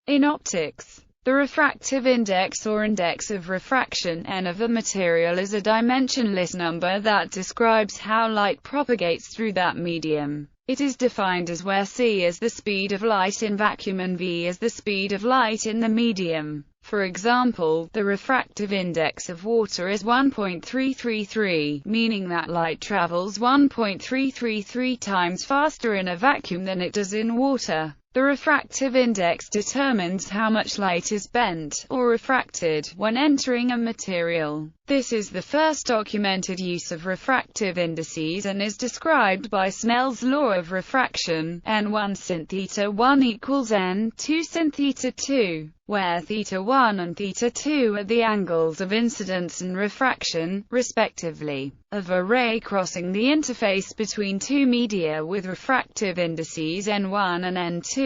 In optics, the refractive index or index of refraction, n, of a material is a dimensionless number that describes how light propagates through that medium. It is defined as where c is the speed of light in vacuum and v is the speed of light in the medium. For example, the refractive index of water is 1.333, meaning that light travels 1.333 times faster in a vacuum than it does in water. The refractive index determines how much light is bent, or refracted, when entering a material. This is the first documented use of refractive indices and is described by Snell's law of refraction, n1 sin theta 1 equals n2 sin theta 2, where theta 1 and theta 2 are the angles of incidence and refraction, respectively, of a ray crossing the interface between two media with refractive indices n1 and n2.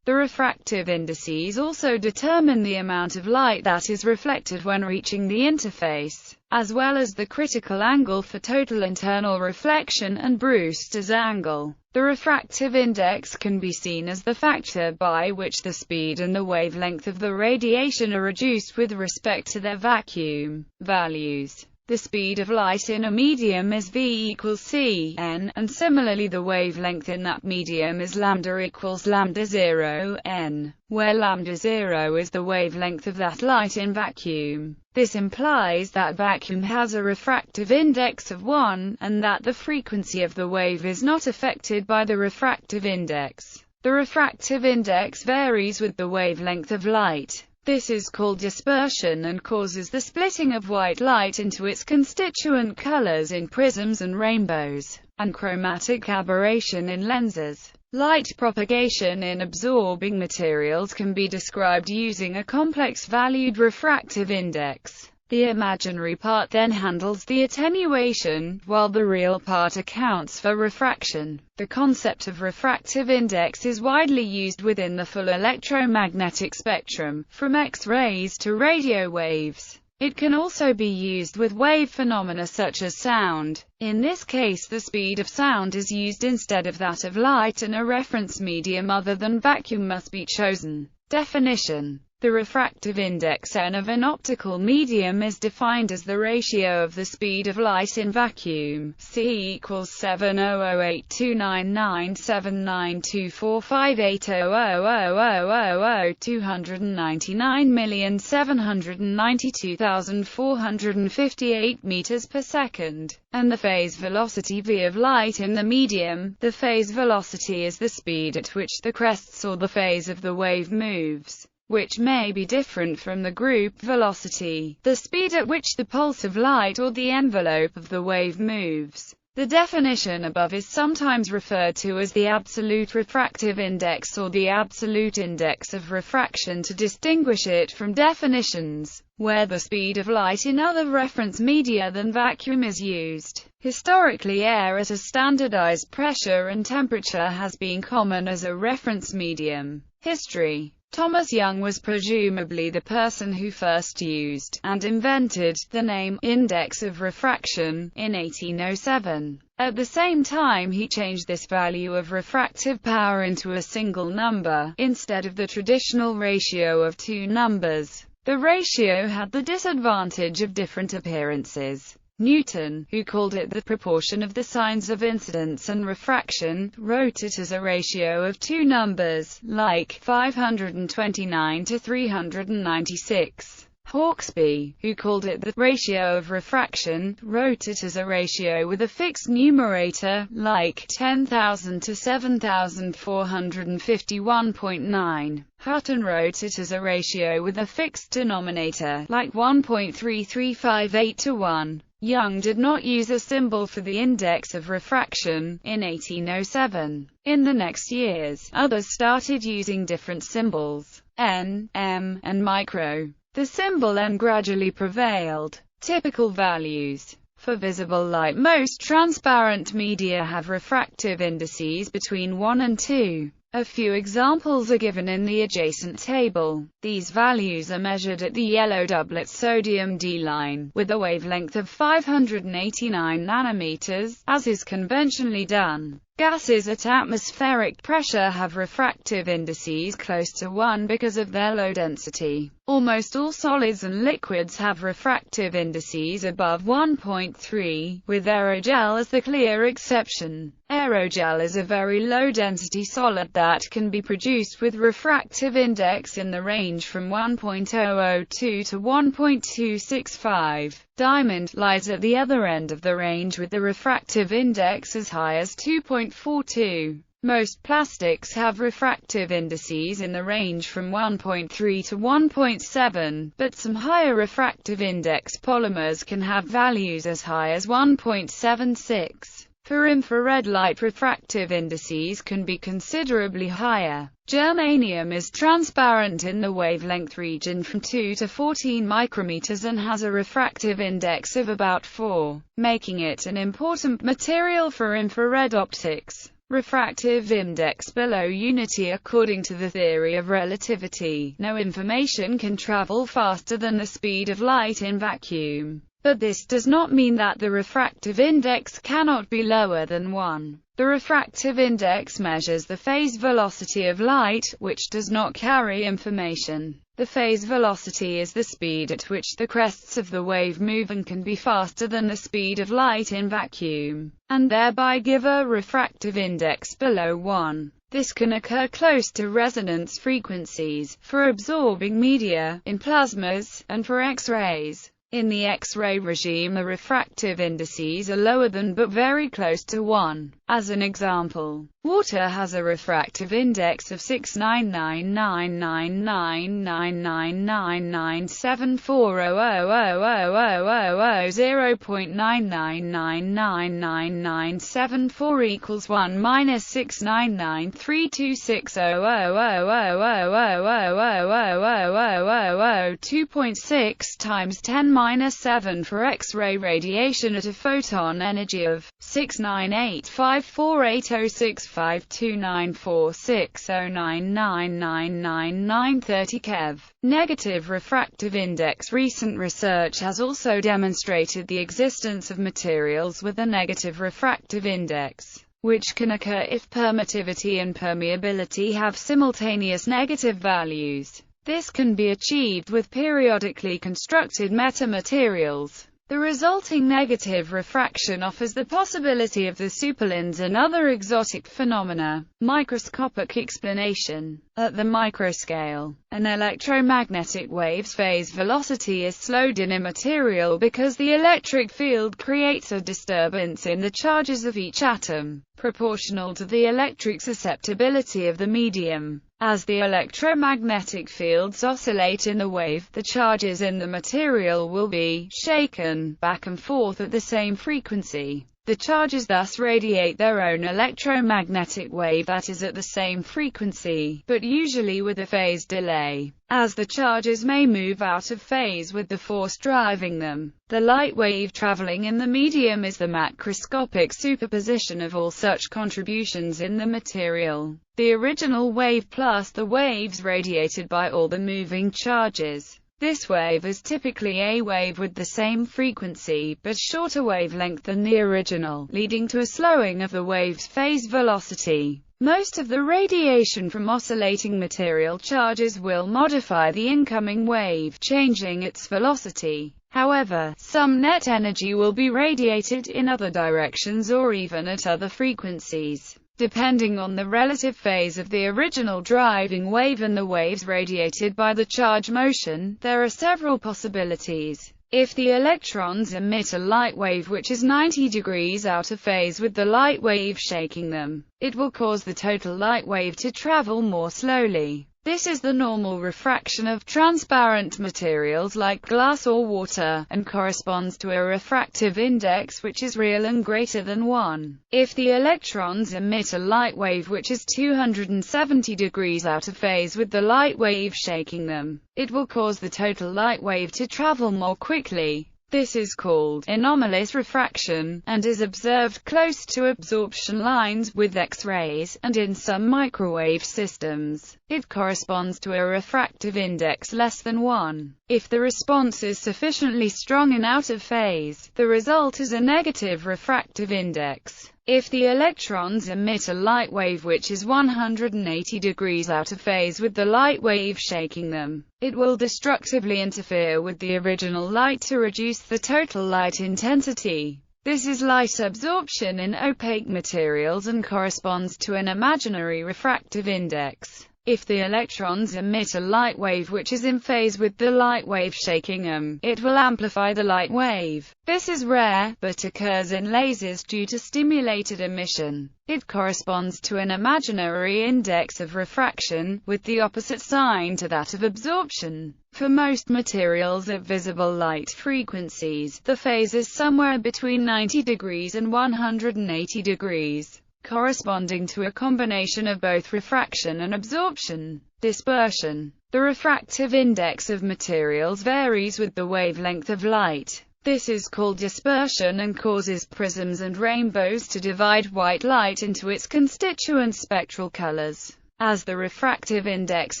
The refractive indices also determine the amount of light that is reflected when reaching the interface, as well as the critical angle for total internal reflection and Brewster's angle. The refractive index can be seen as the factor by which the speed and the wavelength of the radiation are reduced with respect to their vacuum values. The speed of light in a medium is v equals c n, and similarly the wavelength in that medium is lambda equals lambda 0 n, where lambda 0 is the wavelength of that light in vacuum. This implies that vacuum has a refractive index of 1, and that the frequency of the wave is not affected by the refractive index. The refractive index varies with the wavelength of light. This is called dispersion and causes the splitting of white light into its constituent colors in prisms and rainbows, and chromatic aberration in lenses. Light propagation in absorbing materials can be described using a complex-valued refractive index. The imaginary part then handles the attenuation, while the real part accounts for refraction. The concept of refractive index is widely used within the full electromagnetic spectrum, from X-rays to radio waves. It can also be used with wave phenomena such as sound. In this case, the speed of sound is used instead of that of light, and a reference medium other than vacuum must be chosen. Definition: the refractive index n of an optical medium is defined as the ratio of the speed of light in vacuum, c equals 700,829,792,458 meters per second, and the phase velocity v of light in the medium. The phase velocity is the speed at which the crests or the phase of the wave moves, which may be different from the group velocity, the speed at which the pulse of light or the envelope of the wave moves. The definition above is sometimes referred to as the absolute refractive index or the absolute index of refraction to distinguish it from definitions where the speed of light in other reference media than vacuum is used. Historically, air at a standardized pressure and temperature has been common as a reference medium. History: Thomas Young was presumably the person who first used, and invented, the name, index of refraction, in 1807. At the same time he changed this value of refractive power into a single number, instead of the traditional ratio of two numbers. The ratio had the disadvantage of different appearances. Newton, who called it the proportion of the signs of incidence and refraction, wrote it as a ratio of two numbers, like 529 to 396. Hawksby, who called it the ratio of refraction, wrote it as a ratio with a fixed numerator, like 10,000 to 7,451.9. Hutton wrote it as a ratio with a fixed denominator, like 1.3358 to 1. Young did not use a symbol for the index of refraction, in 1807. In the next years, others started using different symbols, n, m, and micro. The symbol n gradually prevailed. Typical values. For visible light, most transparent media have refractive indices between 1 and 2. A few examples are given in the adjacent table. These values are measured at the yellow doublet sodium D line, with a wavelength of 589 nanometers, as is conventionally done. Gases at atmospheric pressure have refractive indices close to 1 because of their low density. Almost all solids and liquids have refractive indices above 1.3, with aerogel as the clear exception. Aerogel is a very low-density solid that can be produced with refractive index in the range from 1.002 to 1.265. Diamond lies at the other end of the range with the refractive index as high as 2.42. Most plastics have refractive indices in the range from 1.3 to 1.7, but some higher refractive index polymers can have values as high as 1.76. For infrared light, refractive indices can be considerably higher. Germanium is transparent in the wavelength region from 2 to 14 micrometers and has a refractive index of about 4, making it an important material for infrared optics. Refractive index below unity. According to the theory of relativity, no information can travel faster than the speed of light in vacuum. But this does not mean that the refractive index cannot be lower than 1. The refractive index measures the phase velocity of light, which does not carry information. The phase velocity is the speed at which the crests of the wave move and can be faster than the speed of light in vacuum, and thereby give a refractive index below 1. This can occur close to resonance frequencies, for absorbing media, in plasmas, and for X-rays. In the X-ray regime, the refractive indices are lower than but very close to 1. As an example, water has a refractive index of 69999999974 equals 1 minus 69932600000000000000000000000000000000000000000000000000000000000000000000000000000000000000000000000000000000000000000000000 2.6 times 10⁻⁷ for X-ray radiation at a photon energy of 698548065294609999930 keV. Negative refractive index. Recent research has also demonstrated the existence of materials with a negative refractive index, which can occur if permittivity and permeability have simultaneous negative values. This can be achieved with periodically constructed metamaterials. The resulting negative refraction offers the possibility of the superlens and other exotic phenomena. Microscopic explanation. At the microscale, an electromagnetic wave's phase velocity is slowed in a material because the electric field creates a disturbance in the charges of each atom, proportional to the electric susceptibility of the medium. As the electromagnetic fields oscillate in the wave, the charges in the material will be shaken back and forth at the same frequency. The charges thus radiate their own electromagnetic wave that is at the same frequency, but usually with a phase delay, as the charges may move out of phase with the force driving them. The light wave traveling in the medium is the macroscopic superposition of all such contributions in the material, the original wave plus the waves radiated by all the moving charges. This wave is typically a wave with the same frequency but shorter wavelength than the original, leading to a slowing of the wave's phase velocity. Most of the radiation from oscillating material charges will modify the incoming wave, changing its velocity. However, some net energy will be radiated in other directions or even at other frequencies, depending on the relative phase of the original driving wave and the waves radiated by the charge motion. There are several possibilities. If the electrons emit a light wave which is 90 degrees out of phase with the light wave shaking them, it will cause the total light wave to travel more slowly. This is the normal refraction of transparent materials like glass or water, and corresponds to a refractive index which is real and greater than 1. If the electrons emit a light wave which is 270 degrees out of phase with the light wave shaking them, it will cause the total light wave to travel more quickly. This is called anomalous refraction, and is observed close to absorption lines with X-rays, and in some microwave systems. It corresponds to a refractive index less than 1. If the response is sufficiently strong and out of phase, the result is a negative refractive index. If the electrons emit a light wave which is 180 degrees out of phase with the light wave shaking them, it will destructively interfere with the original light to reduce the total light intensity. This is light absorption in opaque materials and corresponds to an imaginary refractive index. If the electrons emit a light wave which is in phase with the light wave shaking them, it will amplify the light wave. This is rare, but occurs in lasers due to stimulated emission. It corresponds to an imaginary index of refraction, with the opposite sign to that of absorption. For most materials at visible light frequencies, the phase is somewhere between 90 degrees and 180 degrees. Corresponding to a combination of both refraction and absorption. Dispersion. The refractive index of materials varies with the wavelength of light. This is called dispersion and causes prisms and rainbows to divide white light into its constituent spectral colors. As the refractive index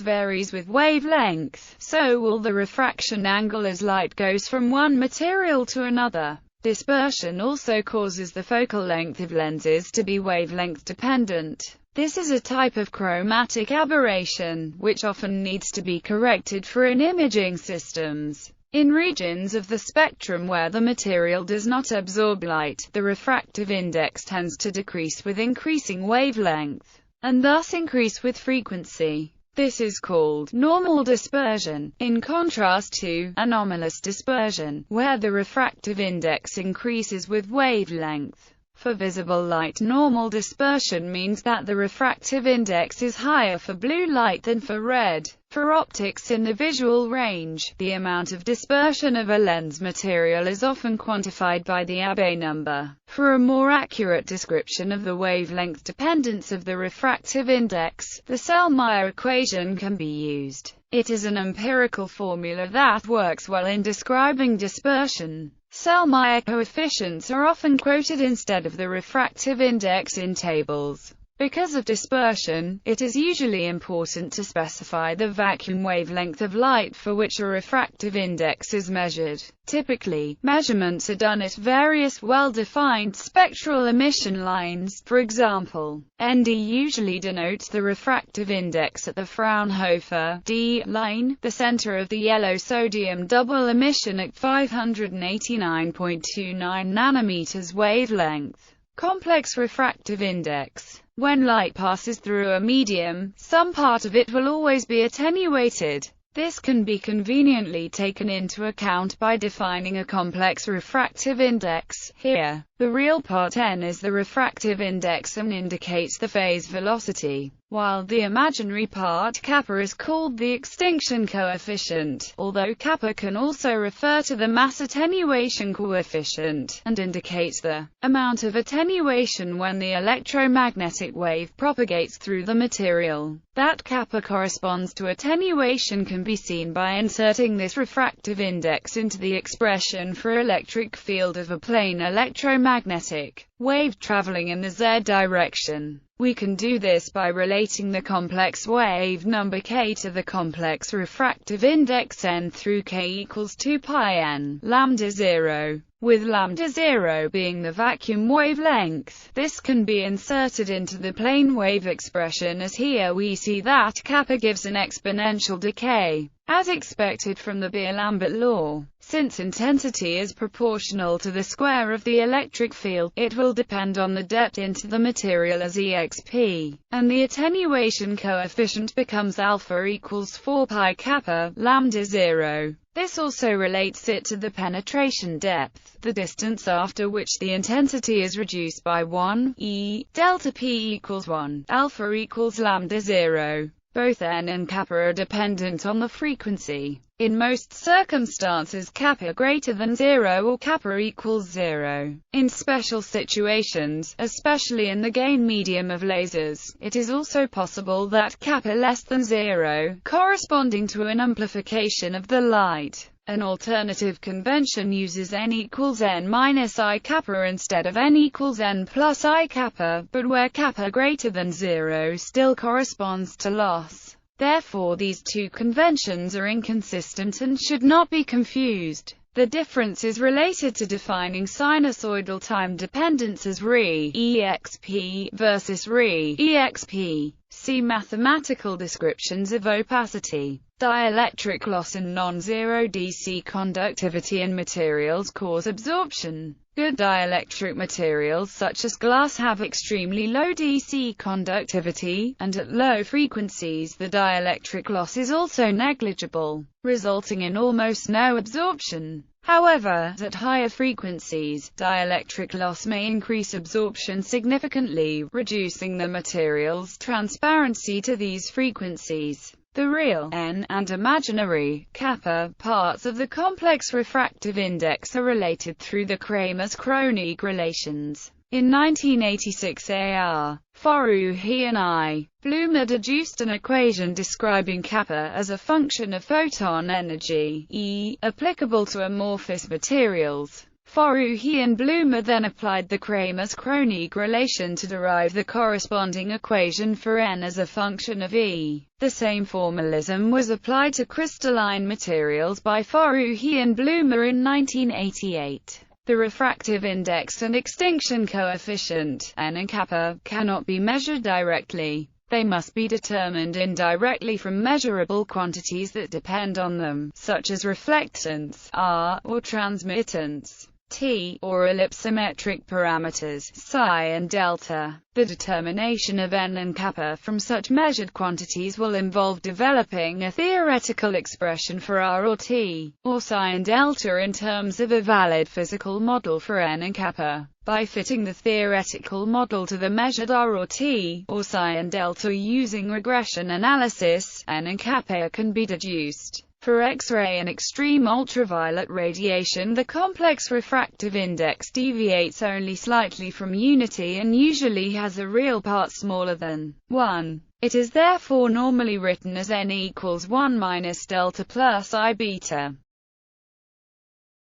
varies with wavelength, so will the refraction angle as light goes from one material to another. Dispersion also causes the focal length of lenses to be wavelength dependent. This is a type of chromatic aberration, which often needs to be corrected for in imaging systems. In regions of the spectrum where the material does not absorb light, the refractive index tends to decrease with increasing wavelength, and thus increase with frequency. This is called normal dispersion, in contrast to anomalous dispersion, where the refractive index increases with wavelength. For visible light, normal dispersion means that the refractive index is higher for blue light than for red. For optics in the visual range, the amount of dispersion of a lens material is often quantified by the Abbe number. For a more accurate description of the wavelength dependence of the refractive index, the Selmayr equation can be used. It is an empirical formula that works well in describing dispersion. Selmayr coefficients are often quoted instead of the refractive index in tables. Because of dispersion, it is usually important to specify the vacuum wavelength of light for which a refractive index is measured. Typically, measurements are done at various well-defined spectral emission lines. For example, ND usually denotes the refractive index at the Fraunhofer D line, the center of the yellow sodium double emission at 589.29 nanometers wavelength. Complex refractive index. When light passes through a medium, some part of it will always be attenuated. This can be conveniently taken into account by defining a complex refractive index. Here, the real part n is the refractive index and indicates the phase velocity, while the imaginary part kappa is called the extinction coefficient, although kappa can also refer to the mass attenuation coefficient, and indicates the amount of attenuation when the electromagnetic wave propagates through the material. That kappa corresponds to attenuation can be seen by inserting this refractive index into the expression for electric field of a plane electromagnetic wave traveling in the z direction. We can do this by relating the complex wave number k to the complex refractive index n through k equals 2 pi n lambda 0, with lambda 0 being the vacuum wavelength. This can be inserted into the plane wave expression, as here we see that kappa gives an exponential decay, as expected from the Beer-Lambert law. Since intensity is proportional to the square of the electric field, it will depend on the depth into the material as exp, and the attenuation coefficient becomes alpha equals 4 pi kappa lambda 0. This also relates it to the penetration depth, the distance after which the intensity is reduced by 1, e, delta p equals 1, alpha equals lambda 0. Both n and kappa are dependent on the frequency. In most circumstances, kappa greater than 0 or kappa equals 0. In special situations, especially in the gain medium of lasers, it is also possible that kappa less than 0, corresponding to an amplification of the light. An alternative convention uses n equals n minus I kappa instead of n equals n plus I kappa, but where kappa greater than 0 still corresponds to loss. Therefore these two conventions are inconsistent and should not be confused. The difference is related to defining sinusoidal time dependence as Re(exp) versus Re(exp). See mathematical descriptions of opacity. Dielectric loss and non-zero DC conductivity in materials cause absorption. Good dielectric materials such as glass have extremely low DC conductivity, and at low frequencies the dielectric loss is also negligible, resulting in almost no absorption. However, at higher frequencies, dielectric loss may increase absorption significantly, reducing the material's transparency to these frequencies. The real N and imaginary kappa parts of the complex refractive index are related through the Kramers-Kronig relations. In 1986 A.R. Foroughi and I. Bloomer deduced an equation describing kappa as a function of photon energy, E, applicable to amorphous materials. Foroughi and Bloomer then applied the Kramers-Kronig relation to derive the corresponding equation for N as a function of E. The same formalism was applied to crystalline materials by Foroughi and Bloomer in 1988. The refractive index and extinction coefficient, N and kappa, cannot be measured directly. They must be determined indirectly from measurable quantities that depend on them, such as reflectance, R, or transmittance, T, or ellipsometric parameters, psi and delta. The determination of N and kappa from such measured quantities will involve developing a theoretical expression for R or T, or psi and delta in terms of a valid physical model for N and kappa. By fitting the theoretical model to the measured R or T, or psi and delta using regression analysis, N and kappa can be deduced. For X-ray and extreme ultraviolet radiation, the complex refractive index deviates only slightly from unity and usually has a real part smaller than 1. It is therefore normally written as N equals 1 minus delta plus I beta.